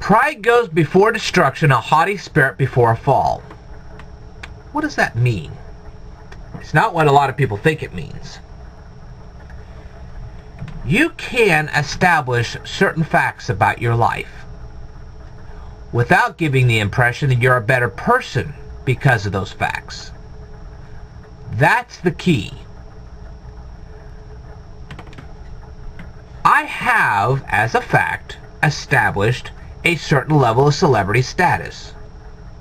Pride goes before destruction, a haughty spirit before a fall. What does that mean? It's not what a lot of people think it means. You can establish certain facts about your life without giving the impression that you're a better person because of those facts. That's the key. I have, as a fact, established a certain level of celebrity status.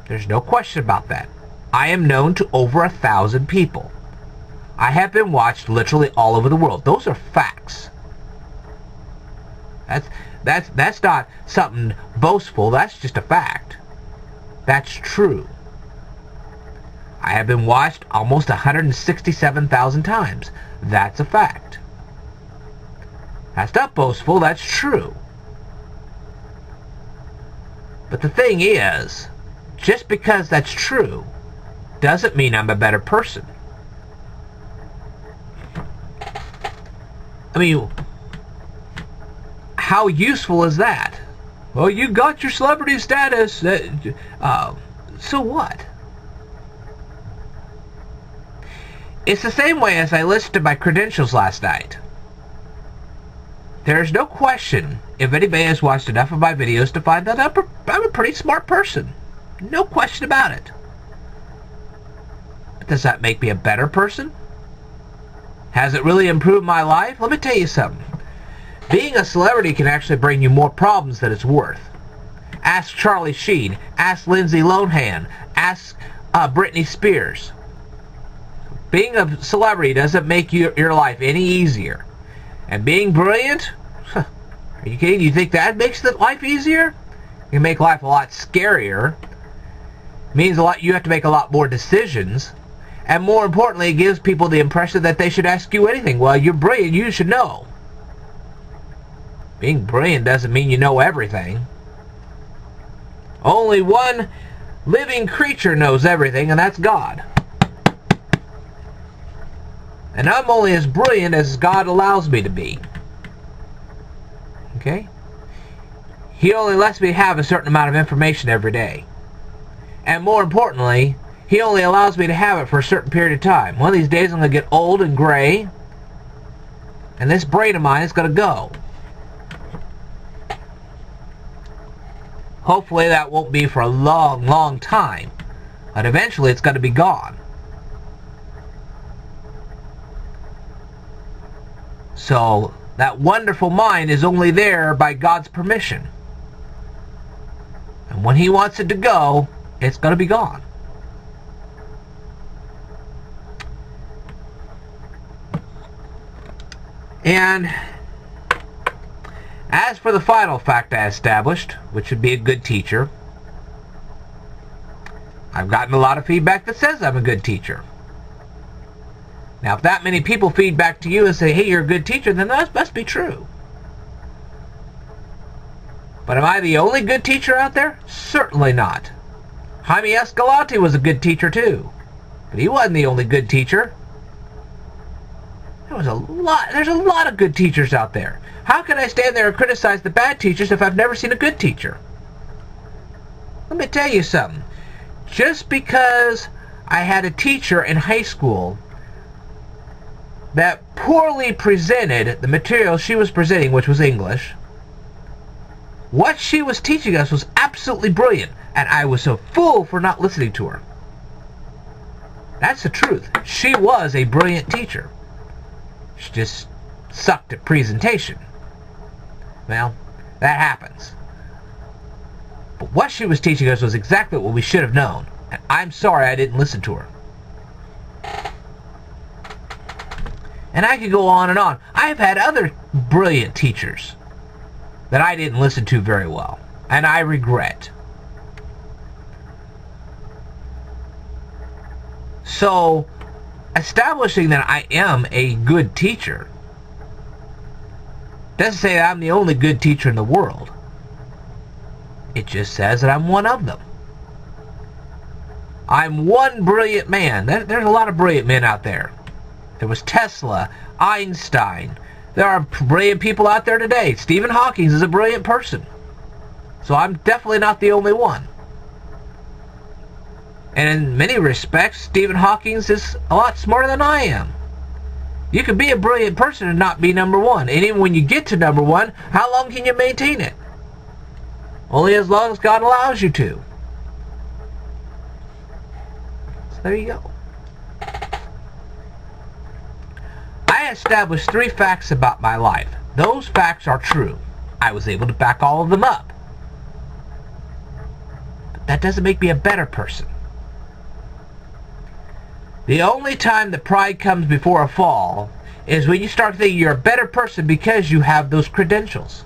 There's no question about that. I am known to over 1,000 people. I have been watched literally all over the world. Those are facts. That's not something boastful. That's just a fact. That's true. I have been watched almost 167,000 times. That's a fact. That's not boastful. That's true. But the thing is, just because that's true doesn't mean I'm a better person. I mean, how useful is that? Well, you got your celebrity status. So what? It's the same way as I listed to my credentials last night. There's no question, if anybody has watched enough of my videos, to find that I'm a pretty smart person. No question about it. But does that make me a better person? Has it really improved my life? Let me tell you something. Being a celebrity can actually bring you more problems than it's worth. Ask Charlie Sheen. Ask Lindsay Lohan. Ask Britney Spears. Being a celebrity doesn't make your life any easier. And being brilliant? Are you kidding? You think that makes the life easier? It can make life a lot scarier. It means you have to make a lot more decisions. And more importantly, it gives people the impression that they should ask you anything. Well, you're brilliant, you should know. Being brilliant doesn't mean you know everything. Only one living creature knows everything, and that's God. And I'm only as brilliant as God allows me to be. Okay? He only lets me have a certain amount of information every day. And more importantly, He only allows me to have it for a certain period of time. One of these days I'm going to get old and gray, and this brain of mine is going to go. Hopefully that won't be for a long, long time. But eventually it's going to be gone. So that wonderful mind is only there by God's permission. And when He wants it to go, it's going to be gone. And as for the final fact I established, which would be a good teacher, I've gotten a lot of feedback that says I'm a good teacher. Now, if that many people feed back to you and say, hey, you're a good teacher, then that must be true. But am I the only good teacher out there? Certainly not. Jaime Escalante was a good teacher too. But he wasn't the only good teacher. There's a lot of good teachers out there. How can I stand there and criticize the bad teachers if I've never seen a good teacher? Let me tell you something. Just because I had a teacher in high school that poorly presented the material she was presenting, which was English, what she was teaching us was absolutely brilliant, and I was a fool for not listening to her. That's the truth. She was a brilliant teacher. She just sucked at presentation. Well, that happens. But what she was teaching us was exactly what we should have known, and I'm sorry I didn't listen to her. And I could go on and on. I've had other brilliant teachers that I didn't listen to very well, and I regret. So, establishing that I am a good teacher doesn't say that I'm the only good teacher in the world. It just says that I'm one of them. I'm one brilliant man. There's a lot of brilliant men out there. There was Tesla, Einstein. There are brilliant people out there today. Stephen Hawking is a brilliant person. So I'm definitely not the only one. And in many respects, Stephen Hawking is a lot smarter than I am. You can be a brilliant person and not be number one. And even when you get to number one, how long can you maintain it? Only as long as God allows you to. So there you go. I established 3 facts about my life. Those facts are true. I was able to back all of them up. But that doesn't make me a better person. The only time that pride comes before a fall is when you start thinking you're a better person because you have those credentials.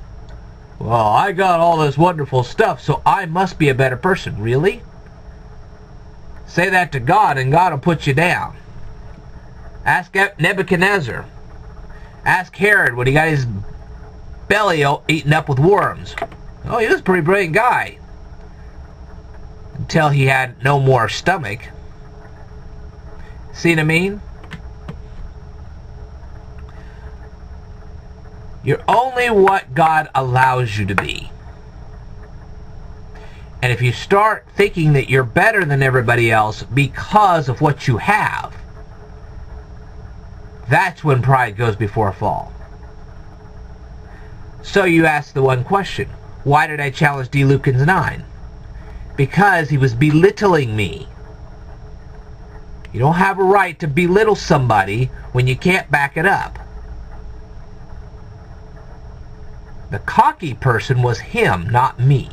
Well, I got all this wonderful stuff, so I must be a better person. Really? Say that to God and God will put you down. Ask Nebuchadnezzar. Ask Herod when he got his belly eaten up with worms. Oh, he was a pretty brilliant guy. Until he had no more stomach. See what I mean? You're only what God allows you to be. And if you start thinking that you're better than everybody else because of what you have, that's when pride goes before a fall. So you ask the one question, why did I challenge D. Lukens 9? Because he was belittling me. You don't have a right to belittle somebody when you can't back it up. The cocky person was him, not me.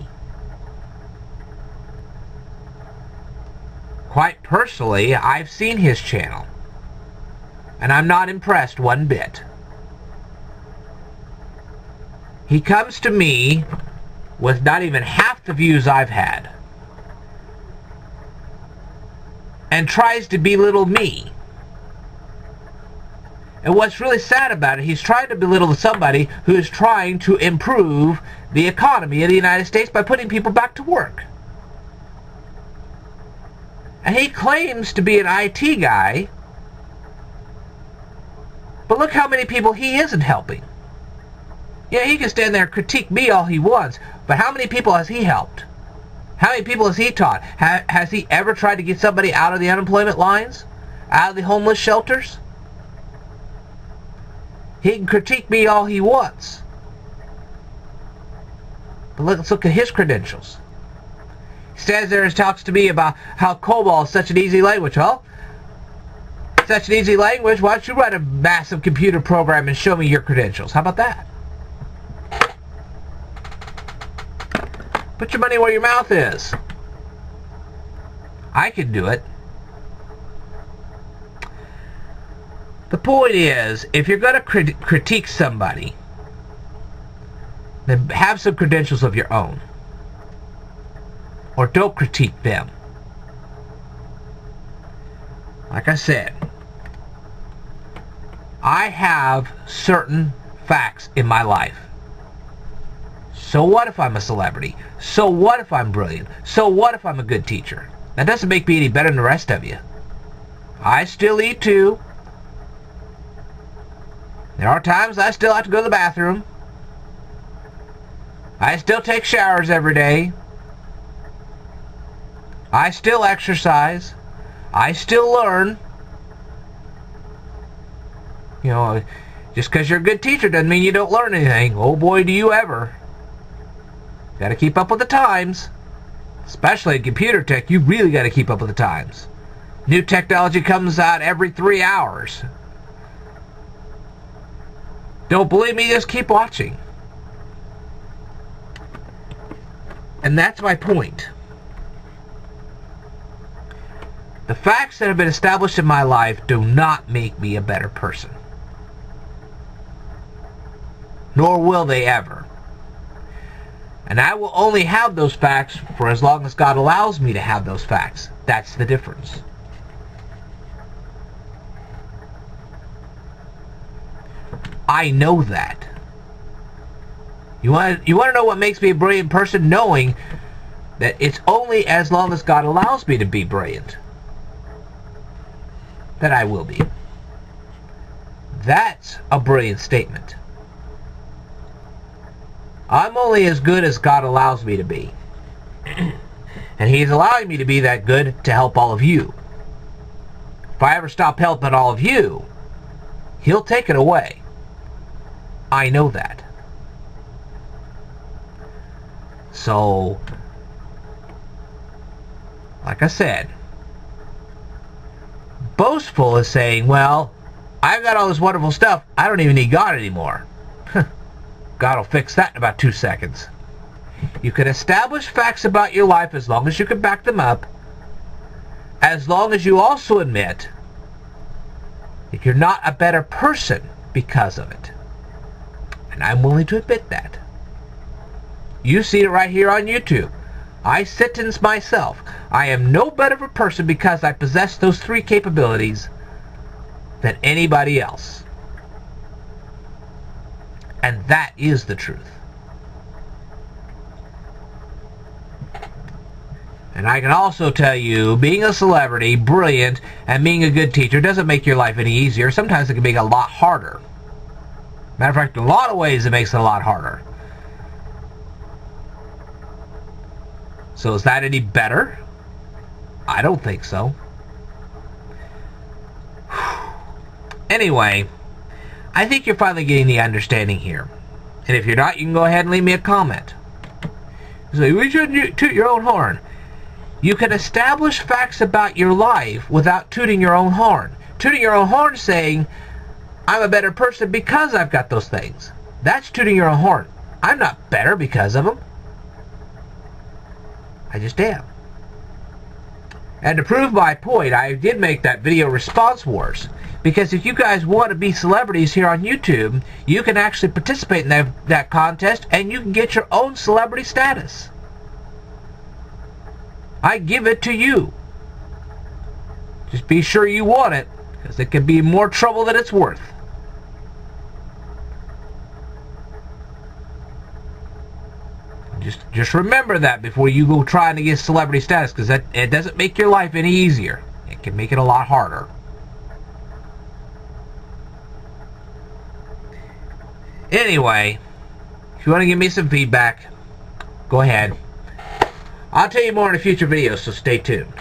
Quite personally, I've seen his channel, and I'm not impressed one bit. He comes to me with not even half the views I've had, and tries to belittle me. And what's really sad about it, he's trying to belittle somebody who is trying to improve the economy of the United States by putting people back to work. And he claims to be an IT guy, but look how many people he isn't helping. Yeah, he can stand there and critique me all he wants, but how many people has he helped? How many people has he taught? Has he ever tried to get somebody out of the unemployment lines? Out of the homeless shelters? He can critique me all he wants. But let's look at his credentials. He stands there and talks to me about how COBOL is such an easy language. Well, such an easy language, why don't you write a massive computer program and show me your credentials? How about that? Put your money where your mouth is. I can do it. The point is, if you're going to critique somebody, then have some credentials of your own. Or don't critique them. Like I said, I have certain facts in my life. So what if I'm a celebrity? So what if I'm brilliant? So what if I'm a good teacher? That doesn't make me any better than the rest of you. I still eat too. There are times I still have to go to the bathroom. I still take showers every day. I still exercise. I still learn. You know, just because you're a good teacher doesn't mean you don't learn anything. Oh boy, do you ever. Got to keep up with the times. Especially in computer tech, you really got to keep up with the times. New technology comes out every 3 hours. Don't believe me? Just keep watching. And that's my point. The facts that have been established in my life do not make me a better person. Nor will they ever. And I will only have those facts for as long as God allows me to have those facts. That's the difference. I know that. You want to know what makes me a brilliant person? Knowing that it's only as long as God allows me to be brilliant that I will be. That's a brilliant statement. I'm only as good as God allows me to be. And He's allowing me to be that good to help all of you. If I ever stop helping all of you, He'll take it away. I know that. So, like I said, boastful is saying, well, I've got all this wonderful stuff, I don't even need God anymore. God will fix that in about 2 seconds. You can establish facts about your life as long as you can back them up, as long as you also admit that you're not a better person because of it. And I'm willing to admit that. You see it right here on YouTube. I sentence myself. I am no better of a person because I possess those 3 capabilities than anybody else. And that is the truth. And I can also tell you, being a celebrity, brilliant, and being a good teacher doesn't make your life any easier. Sometimes it can make it a lot harder. Matter of fact, in a lot of ways it makes it a lot harder. So is that any better? I don't think so. Anyway, I think you're finally getting the understanding here. And if you're not, you can go ahead and leave me a comment. So we shouldn't toot your own horn. You can establish facts about your life without tooting your own horn. Tooting your own horn saying, I'm a better person because I've got those things. That's tooting your own horn. I'm not better because of them. I just am. And to prove my point, I did make that video Response Wars. Because if you guys want to be celebrities here on YouTube, you can actually participate in that contest and you can get your own celebrity status. I give it to you. Just be sure you want it, because it can be more trouble than it's worth. Just remember that before you go trying to get celebrity status, because it doesn't make your life any easier. It can make it a lot harder. Anyway, if you want to give me some feedback, go ahead. I'll tell you more in a future video, so stay tuned.